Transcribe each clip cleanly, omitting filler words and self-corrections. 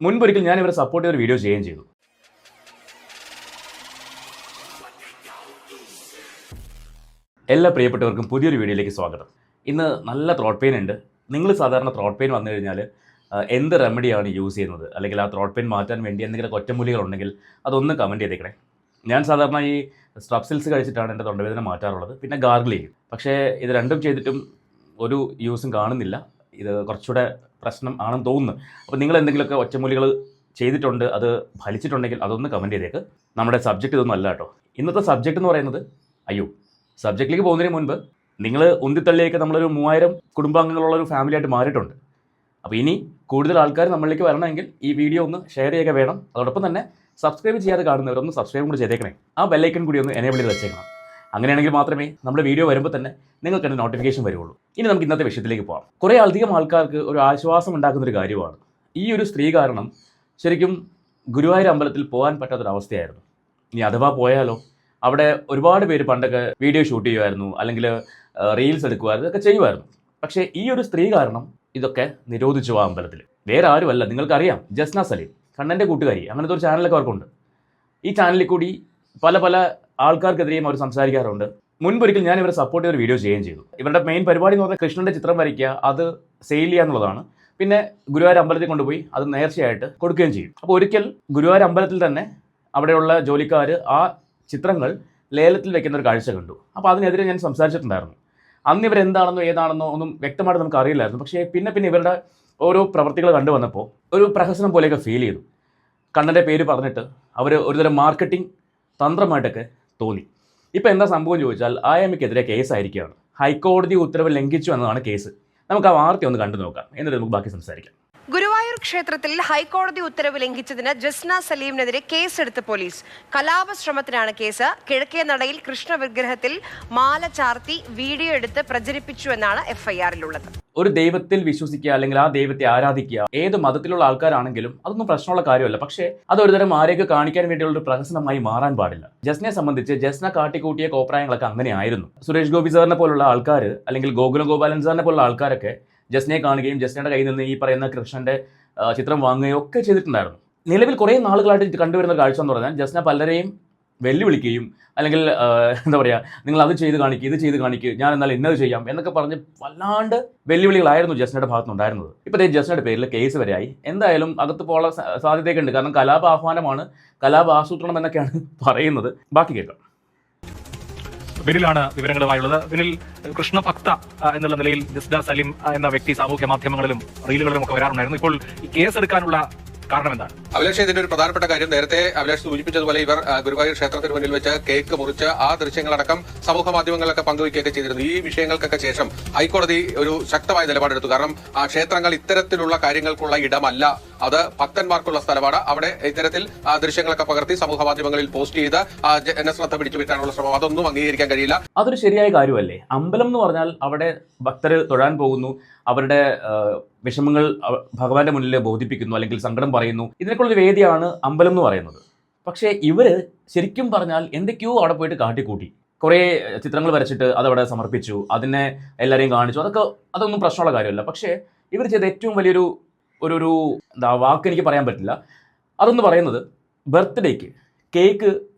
മുൻപൊരിക്കൽ ഞാൻ ഇവരെ സപ്പോർട്ട് ചെയ്ത ഒരു വീഡിയോ ചെയ്യുകയും ചെയ്തു. എല്ലാ പ്രിയപ്പെട്ടവർക്കും പുതിയൊരു വീഡിയോയിലേക്ക് സ്വാഗതം. ഇന്ന് നല്ല ത്രോട്ട് പെയിൻ ഉണ്ട്. നിങ്ങൾ സാധാരണ ത്രോട്ട് പെയിൻ വന്നു കഴിഞ്ഞാൽ എന്ത് റെമഡിയാണ് യൂസ് ചെയ്യുന്നത്, അല്ലെങ്കിൽ ആ ത്രോട്ട് പെയിൻ മാറ്റാൻ വേണ്ടി എന്തെങ്കിലും ഒറ്റമൂലികളുണ്ടെങ്കിൽ അതൊന്ന് കമൻറ്റ് ചെയ്തേക്കണേ. ഞാൻ സാധാരണ ഈ സ്ട്രപ്സിൽസ് കഴിച്ചിട്ടാണ് എൻ്റെ തൊണ്ടവേദന മാറ്റാറുള്ളത്, പിന്നെ ഗാർഗിൾ ചെയ്യും. പക്ഷേ ഇത് രണ്ടും ചെയ്തിട്ടും ഒരു യൂസും കാണുന്നില്ല. ഇത് കുറച്ചുകൂടെ പ്രശ്നം ആണെന്ന് തോന്നുന്നു. അപ്പോൾ നിങ്ങൾ എന്തെങ്കിലുമൊക്കെ ഒറ്റമൂലികൾ ചെയ്തിട്ടുണ്ട്, അത് ഫലിച്ചിട്ടുണ്ടെങ്കിൽ അതൊന്ന് കമൻറ്റ് ചെയ്തേക്ക്. നമ്മുടെ സബ്ജക്റ്റ് ഇതൊന്നും അല്ല കേട്ടോ. ഇന്നത്തെ സബ്ജക്റ്റ് എന്ന് പറയുന്നത് സബ്ജക്റ്റിലേക്ക് പോകുന്നതിന് മുൻപ് നിങ്ങൾ ഉന്തിത്തള്ളിയൊക്കെ നമ്മളൊരു 3000 കുടുംബാംഗങ്ങളുള്ള ഒരു ഫാമിലി ആയിട്ട് മാറിയിട്ടുണ്ട്. അപ്പോൾ ഇനി കൂടുതൽ ആൾക്കാർ നമ്മളിലേക്ക് വരണമെങ്കിൽ ഈ വീഡിയോ ഒന്ന് ഷെയർ ചെയ്യുക വേണം. അതോടൊപ്പം തന്നെ സബ്സ്ക്രൈബ് ചെയ്യാതെ കാണുന്നവരൊന്ന് സബ്സ്ക്രൈബ് കൂടി ചെയ്തേക്കണേ. ആ ബെല്ലൈക്കൺ കൂടി ഒന്ന് എനേബിൾ ചെയ്ത് വെച്ചേക്കണം. അങ്ങനെയാണെങ്കിൽ മാത്രമേ നമ്മുടെ വീഡിയോ വരുമ്പോൾ തന്നെ നിങ്ങൾക്ക് എൻ്റെ നോട്ടിഫിക്കേഷൻ വരുള്ളൂ. ഇനി നമുക്ക് ഇന്നത്തെ വിഷയത്തിലേക്ക് പോകാം. കുറേ അധികം ആൾക്കാർക്ക് ഒരു ആശ്വാസം ഉണ്ടാക്കുന്നൊരു കാര്യമാണ്. ഈ ഒരു സ്ത്രീ കാരണം ശരിക്കും ഗുരുവായൂർ അമ്പലത്തിൽ പോകാൻ പറ്റാത്തൊരവസ്ഥയായിരുന്നു. ഇനി അഥവാ പോയാലോ, അവിടെ ഒരുപാട് പേര് പണ്ടൊക്കെ വീഡിയോ ഷൂട്ട് ചെയ്യുമായിരുന്നു, അല്ലെങ്കിൽ റീൽസ് എടുക്കുമായിരുന്നു, ഇതൊക്കെ ചെയ്യുമായിരുന്നു. പക്ഷേ ഈ ഒരു സ്ത്രീ കാരണം ഇതൊക്കെ നിരോധിച്ചു ആ അമ്പലത്തിൽ. വേറെ ആരുമല്ല, നിങ്ങൾക്കറിയാം, ജസ്ന സലീം, കണ്ണൻ്റെ കൂട്ടുകാരി. അങ്ങനത്തെ ഒരു ചാനലൊക്കെ അവർക്കുണ്ട്. ഈ ചാനലിൽ കൂടി പല ആൾക്കാർക്കെതിരെയും അവർ സംസാരിക്കാറുണ്ട്. മുൻപൊരിക്കൽ ഞാൻ ഇവരെ സപ്പോർട്ട് ചെയ്ത ഒരു വീഡിയോ ചെയ്യുകയും ചെയ്തു. ഇവരുടെ മെയിൻ പരിപാടി എന്ന് പറഞ്ഞാൽ കൃഷ്ണൻ്റെ ചിത്രം വരയ്ക്കുക, അത് സെയിൽ ചെയ്യുക എന്നുള്ളതാണ്. പിന്നെ ഗുരുവായൂർ അമ്പലത്തിൽ കൊണ്ടുപോയി അത് നേർച്ചയായിട്ട് കൊടുക്കുകയും ചെയ്യും. അപ്പോൾ ഒരിക്കൽ ഗുരുവായൂർ അമ്പലത്തിൽ തന്നെ അവിടെയുള്ള ജോലിക്കാർ ആ ചിത്രങ്ങൾ ലേലത്തിൽ വെക്കുന്ന ഒരു കാഴ്ച കണ്ടു. അപ്പോൾ അതിനെതിരെ ഞാൻ സംസാരിച്ചിട്ടുണ്ടായിരുന്നു. അന്ന് ഇവരെന്താണെന്നോ ഏതാണെന്നോ ഒന്നും വ്യക്തമായിട്ട് നമുക്ക് അറിയില്ലായിരുന്നു. പക്ഷേ പിന്നെ ഇവരുടെ ഓരോ പ്രവർത്തികൾ കണ്ടുവന്നപ്പോൾ ഒരു പ്രഹസനം പോലെയൊക്കെ ഫീൽ ചെയ്തു. കണ്ണൻ്റെ പേര് പറഞ്ഞിട്ട് അവർ ഒരുതരം മാർക്കറ്റിംഗ് തന്ത്രമായിട്ടൊക്കെ തോന്നി. ഇപ്പോൾ എന്താ സംഭവം ചോദിച്ചാൽ ആയമ്മയ്ക്കെതിരെ കേസായിരിക്കുകയാണ്. ഹൈക്കോടതി ഉത്തരവ് ലംഘിച്ചു എന്നതാണ് കേസ്. നമുക്ക് ആ വാർത്ത ഒന്ന് കണ്ടു നോക്കാം, എന്നിട്ട് നമുക്ക് ബാക്കി സംസാരിക്കാം. ഗുരുവായൂർ ക്ഷേത്രത്തിൽ ഹൈക്കോടതി ഉത്തരവ് ലംഘിച്ചതിന് ജസ്ന സലീമിനെതിരെ കേസെടുത്ത് പോലീസ്. കലാപശ്രമത്തിനാണ് കേസ്. കിഴക്കേ നടയിൽ കൃഷ്ണ വിഗ്രഹത്തിൽ മാല ചാർത്തി വീഡിയോ എടുത്ത് പ്രചരിപ്പിച്ചു എന്നാണ് എഫ്ഐആറിലുള്ളത്. ഒരു ദൈവത്തിൽ വിശ്വസിക്കുക, അല്ലെങ്കിൽ ആ ദൈവത്തെ ആരാധിക്കുക, ഏത് മതത്തിലുള്ള ആൾക്കാരാണെങ്കിലും അതൊന്നും പ്രശ്നമുള്ള കാര്യമല്ല. പക്ഷേ അത് ഒരുതരം ആരെയൊക്കെ കാണിക്കാൻ വേണ്ടിയുള്ള ഒരു പ്രഹസനമായി മാറാൻ പാടില്ല. ജസ്നയെ സംബന്ധിച്ച് ജസ്ന കാട്ടിക്കൂട്ടിയ കോപ്രായങ്ങളൊക്കെ അങ്ങനെയായിരുന്നു. സുരേഷ് ഗോപി സാറിനെ പോലുള്ള ആൾക്കാർ, അല്ലെങ്കിൽ ഗോകുലം ഗോപാലൻ സാറിനെ പോലുള്ള ആൾക്കാരൊക്കെ ജസ്നയെ കാണുകയും ജസ്നയുടെ കയ്യിൽ നിന്ന് ഈ പറയുന്ന കൃഷ്ണന്റെ ചിത്രം വാങ്ങുകയും ഒക്കെ ചെയ്തിട്ടുണ്ടായിരുന്നു. നിലവിൽ കുറേ നാളുകളായിട്ട് കണ്ടുവരുന്ന കാഴ്ച എന്ന് പറഞ്ഞാൽ ജസ്ന പലരെയും വെല്ലുവിളിക്കുകയും, അല്ലെങ്കിൽ എന്താ പറയുക, നിങ്ങൾ അത് ചെയ്ത് കാണിക്കുക, ഇത് ചെയ്ത് കാണിക്കുക, ഞാൻ എന്നാൽ ഇന്നത് ചെയ്യാം എന്നൊക്കെ പറഞ്ഞ് വല്ലാണ്ട് വെല്ലുവിളികളായിരുന്നു ജസ്നയുടെ ഭാഗത്തുനിന്നുണ്ടായിരുന്നത്. ഇപ്പോൾ ജസ്നയുടെ പേരിൽ കേസ് വരെയായി. എന്തായാലും അകത്ത് പോകാൻ സാധ്യതയൊക്കെ ഉണ്ട്. കാരണം കലാപ ആഹ്വാനമാണ്, കലാപ ആസൂത്രണം എന്നൊക്കെയാണ് പറയുന്നത്. ബാക്കി കേൾക്കാം. ബിനിലാണ് വിവരങ്ങളുമായുള്ളത്. ബിനിൽ, കൃഷ്ണഭക്ത എന്നുള്ള നിലയിൽ ജസ്ന സലീം എന്ന വ്യക്തി സാമൂഹ്യ മാധ്യമങ്ങളിലും റീലുകളിലും ഒക്കെ വരാറുണ്ടായിരുന്നു. ഇപ്പോൾ ഈ കേസെടുക്കാനുള്ള കാരണം എന്താണ്? അഭിലാഷ്, ഇതിന്റെ ഒരു പ്രധാനപ്പെട്ട കാര്യം, നേരത്തെ അഭിലാഷ് സൂചിപ്പിച്ചതുപോലെ ഇവർ ഗുരുവായൂർ ക്ഷേത്രത്തിന് മുന്നിൽ വെച്ച് കേക്ക് മുറിച്ച് ആ ദൃശ്യങ്ങളടക്കം സമൂഹ മാധ്യമങ്ങളിലൊക്കെ പങ്കുവയ്ക്കുകയൊക്കെ ചെയ്തിരുന്നു. ഈ വിഷയങ്ങൾക്കൊക്കെ ശേഷം ഹൈക്കോടതി ഒരു ശക്തമായ നിലപാടെടുത്തു. കാരണം ആ ക്ഷേത്രങ്ങൾ ഇത്തരത്തിലുള്ള കാര്യങ്ങൾക്കുള്ള ഇടമല്ല, അത് ഭക്തന്മാർക്കുള്ള സ്ഥലമാണ്. അവിടെ ഇത്തരത്തിൽ ദൃശ്യങ്ങളൊക്കെ പകർത്തി സമൂഹ മാധ്യമങ്ങളിൽ പോസ്റ്റ് ചെയ്ത് ജനശ്രദ്ധ പിടിച്ചുപറ്റാനുള്ള ശ്രമം, അതൊന്നും അംഗീകരിക്കാൻ കഴിയില്ല. അതൊരു ശരിയായ കാര്യമല്ലേ? അമ്പലം എന്ന് പറഞ്ഞാൽ അവിടെ ഭക്തർ തൊഴാൻ പോകുന്നു, അവരുടെ വിഷമങ്ങൾ ഭഗവാന്റെ മുന്നിൽ ബോധിപ്പിക്കുന്നു, അല്ലെങ്കിൽ സങ്കടം പറയുന്നു. ഇതിനൊക്കെയുള്ളൊരു വേദിയാണ് അമ്പലം എന്ന് പറയുന്നത്. പക്ഷേ ഇവര് ശരിക്കും പറഞ്ഞാൽ എന്തൊക്കെയോ അവിടെ പോയിട്ട് കാട്ടിക്കൂട്ടി. കുറേ ചിത്രങ്ങൾ വരച്ചിട്ട് അതവിടെ സമർപ്പിച്ചു, അതിനെ എല്ലാവരെയും കാണിച്ചു. അതൊന്നും പ്രശ്നമുള്ള കാര്യമല്ല. പക്ഷേ ഇവർ ചെയ്ത ഏറ്റവും വലിയൊരു വാക്ക് എനിക്ക് പറയാൻ പറ്റില്ല. അതൊന്ന് പറയുന്നത്, ബർത്ത്ഡേക്ക് കേക്ക്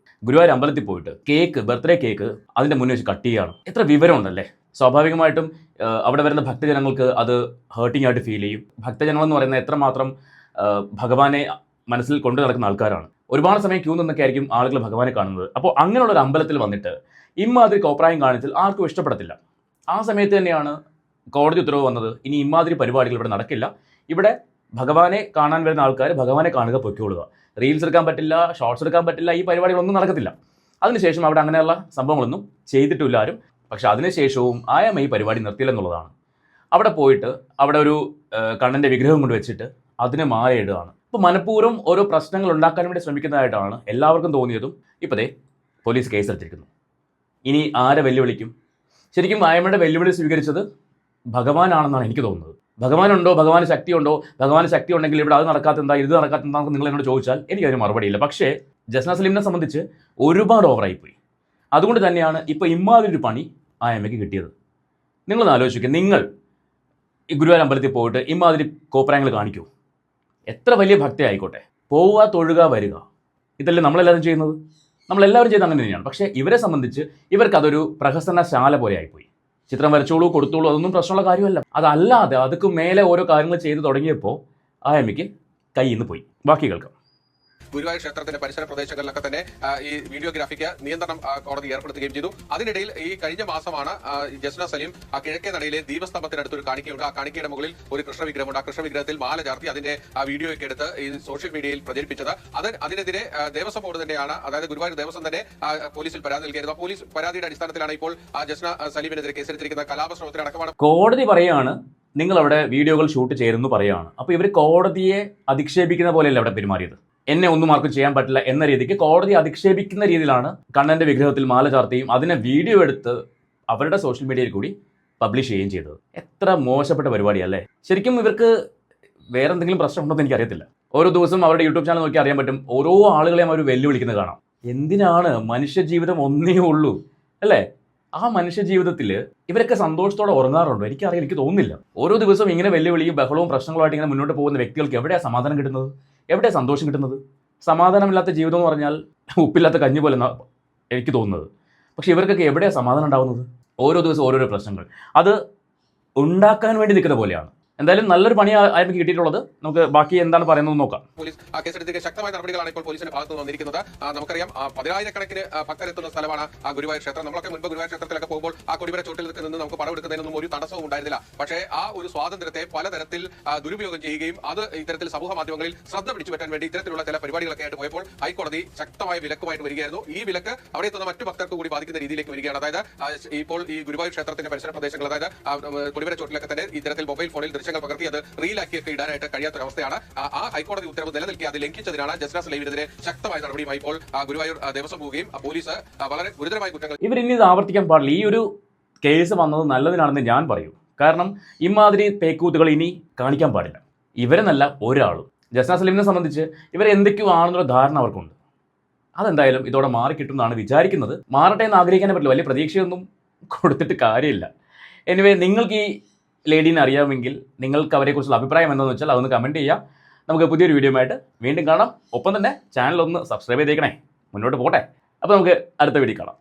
ഗുരുവായൂർ അമ്പലത്തിൽ പോയിട്ട് ബർത്ത്ഡേ കേക്ക് അതിൻ്റെ മുന്നിൽ വെച്ച് കട്ട് ചെയ്യുകയാണ്. എത്ര വിവരമുണ്ടല്ലേ? സ്വാഭാവികമായിട്ടും അവിടെ വരുന്ന ഭക്തജനങ്ങൾക്ക് അത് ഹേർട്ടിംഗ് ആയിട്ട് ഫീൽ ചെയ്യും. ഭക്തജനങ്ങൾ എന്ന് പറയുന്നത് എത്രമാത്രം ഭഗവാനെ മനസ്സിൽ കൊണ്ടു നടക്കുന്ന ആൾക്കാരാണ്. ഒരുപാട് സമയം ക്യൂ നിന്നൊക്കെ ആയിരിക്കും ആളുകൾ ഭഗവാനെ കാണുന്നത്. അപ്പോൾ അങ്ങനെയുള്ള ഒരു അമ്പലത്തിൽ വന്നിട്ട് ഇമ്മാതിരി കോപ്രായം കാണിച്ചാൽ ആർക്കും ഇഷ്ടപ്പെടത്തില്ല. ആ സമയത്ത് തന്നെയാണ് കോടതി ഉത്തരവ് വന്നത്, ഇനി ഇമ്മാതിരി പരിപാടികൾ ഇവിടെ നടക്കില്ല. ഇവിടെ ഭഗവാനെ കാണാൻ വരുന്ന ആൾക്കാർ ഭഗവാനെ കാണുക, പൊയ്ക്കൊള്ളുക. റീൽസ് എടുക്കാൻ പറ്റില്ല, ഷോർട്സ് എടുക്കാൻ പറ്റില്ല, ഈ പരിപാടികളൊന്നും നടക്കത്തില്ല. അതിനുശേഷം അവിടെ അങ്ങനെയുള്ള സംഭവങ്ങളൊന്നും ചെയ്തിട്ടില്ല ആരും. പക്ഷെ അതിനുശേഷവും ആയമ്മ ഈ പരിപാടി നിർത്തിയില്ലെന്നുള്ളതാണ്. അവിടെ പോയിട്ട് അവിടെ ഒരു കണ്ണൻ്റെ വിഗ്രഹം കൊണ്ട് വെച്ചിട്ട് അതിനെ മാലയിടുകയാണ്. അപ്പോൾ മനഃപൂർവ്വം ഓരോ പ്രശ്നങ്ങൾ ഉണ്ടാക്കാൻ വേണ്ടി ശ്രമിക്കുന്നതായിട്ടാണ് എല്ലാവർക്കും തോന്നിയതും. ഇപ്പോഴേ പോലീസ് കേസെടുത്തിരിക്കുന്നു. ഇനി ആരെ വെല്ലുവിളിക്കും? ശരിക്കും ആയമ്മയുടെ വെല്ലുവിളി സ്വീകരിച്ചത് ഭഗവാനാണെന്നാണ് എനിക്ക് തോന്നുന്നത്. ഭഗവാനുണ്ടോ, ഭഗവാന് ശക്തിയുണ്ടോ, ഭഗവാന് ശക്തി ഉണ്ടെങ്കിൽ ഇവിടെ അത് നടക്കാത്തെന്താ, ഇത് നടക്കാത്തെന്താ നിങ്ങൾ എന്നോട് ചോദിച്ചാൽ എനിക്കതിന് മറുപടിയില്ല. പക്ഷേ ജസ്ന സലീമിനെ സംബന്ധിച്ച് ഒരുപാട് ഓവറായിപ്പോയി. അതുകൊണ്ട് തന്നെയാണ് ഇപ്പോൾ ഇമ്മാതിരി പണി ആയമ്മയ്ക്ക് കിട്ടിയത്. നിങ്ങളൊന്ന് ആലോചിക്കുക, നിങ്ങൾ ഈ ഗുരുവായൂർ അമ്പലത്തിൽ പോയിട്ട് ഇമ്മാതിരി കോപ്രായങ്ങൾ കാണിക്കൂ? എത്ര വലിയ ഭക്തി ആയിക്കോട്ടെ, പോവുക, തൊഴുക, വരിക, ഇതല്ലേ നമ്മളെല്ലാവരും ചെയ്യുന്നത്. നമ്മളെല്ലാവരും ചെയ്യുന്നത് അങ്ങനെ തന്നെയാണ്. പക്ഷേ ഇവരെ സംബന്ധിച്ച് ഇവർക്ക് അതൊരു പ്രഹസനശാല പോലെ ആയിപ്പോയി. ചിത്രം വരച്ചോളൂ, കൊടുത്തോളൂ, അതൊന്നും പ്രശ്നമുള്ള കാര്യമല്ല. അതല്ലാതെ അതൊക്കെ മേലെ ഓരോ കാര്യങ്ങൾ ചെയ്തു തുടങ്ങിയപ്പോൾ ആ എമ്മയ്ക്ക് കയ്യിൽ നിന്ന് പോയി. ബാക്കി കേൾക്കാം. ഗുരുവായൂർ ക്ഷേത്രത്തിന്റെ പരിസര പ്രദേശങ്ങളിലൊക്കെ തന്നെ ഈ വീഡിയോഗ്രാഫിക്ക് നിയന്ത്രണം കോടതി ഏർപ്പെടുത്തുകയും ചെയ്തു. അതിനിടയിൽ ഈ കഴിഞ്ഞ മാസമാണ് ജസ്ന സലീം കിഴക്കേ നടയിലെ ദീപസ്തംഭത്തിനടുത്ത് ഒരു കാണിക്കയുണ്ട്. ആ കാണിക്കയുടെ മുകളിൽ ഒരു കൃഷ്ണവിഗ്രഹമുണ്ട്. ആ കൃഷ്ണവിഗ്രഹത്തിൽ മാല ചാർത്തി അതിന്റെ വീഡിയോയൊക്കെ എടുത്ത് ഈ സോഷ്യൽ മീഡിയയിൽ പ്രചരിപ്പിച്ചത്. അതിനെതിരെ ദേവസ്വം ബോർഡ് തന്നെയാണ്, അതായത് ഗുരുവായൂർ ദേവസ്വം തന്നെ പോലീസിൽ പരാതി നൽകിയിരുന്നു. പോലീസ് പരാതിയുടെ അടിസ്ഥാനത്തിലാണ് ഇപ്പോൾ ജസ്ന സലീമിനെതിരെ കേസെടുത്തിരിക്കുന്ന. കലാപശ്രമത്തിനടക്കമാണ്. കോടതി പറയാണ് നിങ്ങൾ അവിടെ വീഡിയോകൾ ഷൂട്ട് ചെയ്യുന്നു പറയുകയാണ്. അപ്പോൾ ഇവർ കോടതിയെ അധിക്ഷേപിക്കുന്ന പോലെയല്ല അവിടെ പെരുമാറിയത്. എന്നെ ഒന്നും ആർക്കും ചെയ്യാൻ പറ്റില്ല എന്ന രീതിക്ക് കോടതി അധിക്ഷേപിക്കുന്ന രീതിയിലാണ് കണ്ണന്റെ വിഗ്രഹത്തിൽ മാല ചാർത്തിയും അതിനെ വീഡിയോ എടുത്ത് അവരുടെ സോഷ്യൽ മീഡിയയിൽ കൂടി പബ്ലിഷ് ചെയ്യുകയും ചെയ്തത്. എത്ര മോശപ്പെട്ട പരിപാടിയല്ലേ. ശരിക്കും ഇവർക്ക് വേറെ എന്തെങ്കിലും പ്രശ്നമുണ്ടോ എന്ന് എനിക്കറിയത്തില്ല. ഓരോ ദിവസവും അവരുടെ യൂട്യൂബ് ചാനൽ നോക്കി അറിയാൻ പറ്റും, ഓരോ ആളുകളെയും അവർ വെല്ലുവിളിക്കുന്നത് കാണാം. എന്തിനാണ്? മനുഷ്യജീവിതം ഒന്നേ ഉള്ളൂ അല്ലേ? ആ മനുഷ്യജീവിതത്തിൽ ഇവരൊക്കെ സന്തോഷത്തോടെ ഉറങ്ങാറുണ്ടോ? എനിക്കറിയാം, എനിക്ക് തോന്നുന്നില്ല. ഓരോ ദിവസവും ഇങ്ങനെ വെല്ലുവിളിയും ബഹളവും പ്രശ്നങ്ങളുമായിട്ട് ഇങ്ങനെ മുന്നോട്ട് പോകുന്ന വ്യക്തികൾക്ക് എവിടെയാണ് സമാധാനം കിട്ടുന്നത്? എവിടെയാണ് സന്തോഷം കിട്ടുന്നത്? സമാധാനമില്ലാത്ത ജീവിതം എന്ന് പറഞ്ഞാൽ ഉപ്പില്ലാത്ത കഞ്ഞി പോലെ എനിക്ക് തോന്നുന്നത്. പക്ഷെ ഇവർക്കൊക്കെ എവിടെയാണ് സമാധാനം ഉണ്ടാവുന്നത്? ഓരോ ദിവസവും ഓരോരോ പ്രശ്നങ്ങൾ അത് ഉണ്ടാക്കാൻ വേണ്ടി നിൽക്കുന്ന പോലെയാണ്. എന്തായാലും നല്ലൊരു പണി ആയിരിക്കും കിട്ടിയിട്ടുള്ളത്. നമുക്ക് ബാക്കി എന്താണ് പറയുന്നത് നോക്കാം. പോലീസ് കേസെടുത്തിരിക്കുന്ന ശക്തമായ നടപടികളാണ് ഇപ്പോൾ പോലീസിന്റെ ഭാഗത്ത് നിന്ന് വന്നിരിക്കുന്നത്. നമുക്കറിയാം, 10,000-കണക്കിന് ഭക്തരെത്തുന്ന സ്ഥലമാണ് ആ ഗുരുവായൂർ ക്ഷേത്രം. നമ്മളൊക്കെ മുൻപ് ഗുരുവായൂർ ക്ഷേത്രത്തിലൊക്കെ പോകുമ്പോൾ ആ കൊടിമര ചോട്ടിൽ നിന്ന് നമുക്ക് പണം എടുക്കുന്നതിനൊന്നും ഒരു തടസ്സവും ഉണ്ടായിരുന്നില്ല. പക്ഷേ ആ ഒരു സ്വാതന്ത്ര്യത്തെ പലതരത്തിൽ ദുരുപയോഗം ചെയ്യുകയും അത് ഇത്തരത്തിൽ സമൂഹ മാധ്യമങ്ങളിൽ ശ്രദ്ധ പിടിച്ചു പറ്റാൻ വേണ്ടി ഇത്തരത്തിലുള്ള ചില പരിപാടികളൊക്കെ ആയിട്ട് പോയപ്പോൾ ഹൈക്കോടതി ശക്തമായ വിലക്കുമായിട്ട് വരികയായിരുന്നു. ഈ വിലക്ക് അവിടെ എത്തുന്ന മറ്റു ഭക്തർക്ക് കൂടി ബാധിക്കുന്ന രീതിയിലേക്ക് വരികയാണ്. അതായത് ഇപ്പോൾ ഈ ഗുരുവായൂർ ക്ഷേത്രത്തിന്റെ പരിസര പ്രദേശങ്ങൾ, അതായത് കൊടിമര ചോട്ടിലൊക്കെ തന്നെ ഇത്തരത്തിൽ മൊബൈൽ ഫോണിൽ ദൃശ്യങ്ങൾ പകർത്തി അത് റീലാക്കിയൊക്കെ ഇടാനായിട്ട് കഴിയാത്തൊരവസ്ഥയാണ്. ആ ഹൈക്കോടതി ഉത്തരവ് നിലനിൽക്കി അത് ലംഘിച്ചതിനാണ് ജസ്ന സലീമിനെതിരെ ശക്തമായ നടപടിയുമായി ഇപ്പോൾ ഗുരുവായൂർ ദേവസ്വം പോവുകയും പോലീസ് വളരെ ഗുരുതരമായ കുറ്റങ്ങൾ ഇവർ ഇനി ഇത് ആവർത്തിക്കാൻ പാടില്ല. ഈ ഒരു കേസ് വന്നത് നല്ലതിനാണെന്ന് ഞാൻ പറയൂ. കാരണം ഇമാതിരി പേക്കൂത്തുകൾ ഇനി കാണിക്കാൻ പാടില്ല. ഇവരെന്നല്ല ഒരാളും. ജസ്ന സലീമിനെ സംബന്ധിച്ച് ഇവരെ എന്തൊക്കെയോ ആണെന്നുള്ള ധാരണ അവർക്കുണ്ട്. അതെന്തായാലും ഇതോടെ മാറിക്കിട്ടുമെന്നാണ് വിചാരിക്കുന്നത്. മാറട്ടെ എന്ന് ആഗ്രഹിക്കാനേ പറ്റില്ല. വലിയ പ്രതീക്ഷയൊന്നും കൊടുത്തിട്ട് കാര്യമില്ല. എനിവേ, നിങ്ങൾക്ക് ഈ ലേഡീനെ അറിയാമെങ്കിൽ നിങ്ങൾക്ക് അവരെക്കുറിച്ചുള്ള അഭിപ്രായം എന്താണെന്ന് വെച്ചാൽ അതൊന്ന് കമൻറ്റ് ചെയ്യുക. നമുക്ക് പുതിയൊരു വീഡിയോ ആയിട്ട് വീണ്ടും കാണാം. ഒപ്പം തന്നെ ചാനൽ ഒന്ന് സബ്സ്ക്രൈബ് ചെയ്തേക്കണേ. മുന്നോട്ട് പോട്ടെ. അപ്പോൾ നമുക്ക് അടുത്ത വീഡിയോ കാണാം.